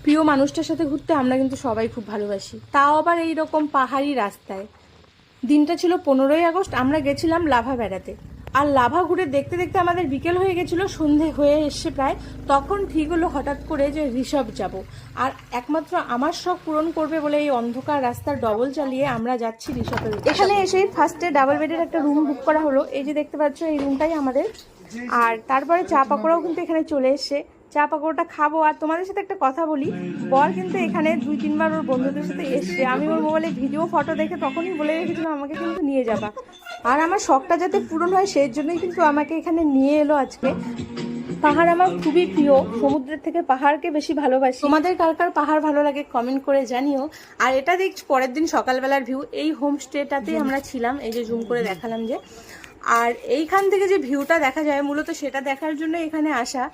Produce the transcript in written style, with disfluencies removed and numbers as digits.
প্রিয় মানুষটার সাথে ঘুরতে আমরা কিন্তু সবাই খুব ভালোবাসি, তাও আবার এইরকম পাহাড়ি রাস্তায়। দিনটা ছিল 15ই আগস্ট, আমরা গেছিলাম লাভা বেড়াতে। আর লাভা ঘুরে দেখতে দেখতে আমাদের বিকেল হয়ে গেছিলো, সন্ধে হয়ে এসছে প্রায়। তখন ঠিক হলো হঠাৎ করে যে ঋষভ যাব, আর একমাত্র আমার শখ পূরণ করবে বলে এই অন্ধকার রাস্তার ডবল চালিয়ে আমরা যাচ্ছি ঋষভের। এখানে এসেই ফার্স্টে ডাবল বেডের একটা রুম বুক করা হলো, এই যে দেখতে পাচ্ছ এই রুমটাই আমাদের। আর তারপরে চা পাকোড়াও কিন্তু এখানে চলে এসছে, চা পাকোড়াটা খাবো। আর তোমাদের সাথে একটা কথা বলি, বর কিন্তু এখানে 2-3 বার ওর বন্ধুদের সাথে এসছে। আমি ওর মোবাইলে ভিডিও ফটো দেখে তখনই বলে রেখেছিলাম আমাকে কিন্তু নিয়ে যাবা। আর আমার শখটা যাতে পূরণ হয় সেই জন্যই কিন্তু আমাকে এখানে নিয়ে এলো আজকে। পাহাড় আমার খুবই প্রিয়, সমুদ্রের থেকে পাহাড়কে বেশি ভালোবাসি। তোমাদের কার কার পাহাড় ভালো লাগে কমেন্ট করে জানিও। আর এটা দেখছি পরের দিন সকালবেলার ভিউ, এই হোমস্টেটাতেই আমরা ছিলাম, এই যে জুম করে দেখালাম যে। আর এইখান থেকে যে ভিউটা দেখা যায় মূলত সেটা দেখার জন্য এখানে আসা।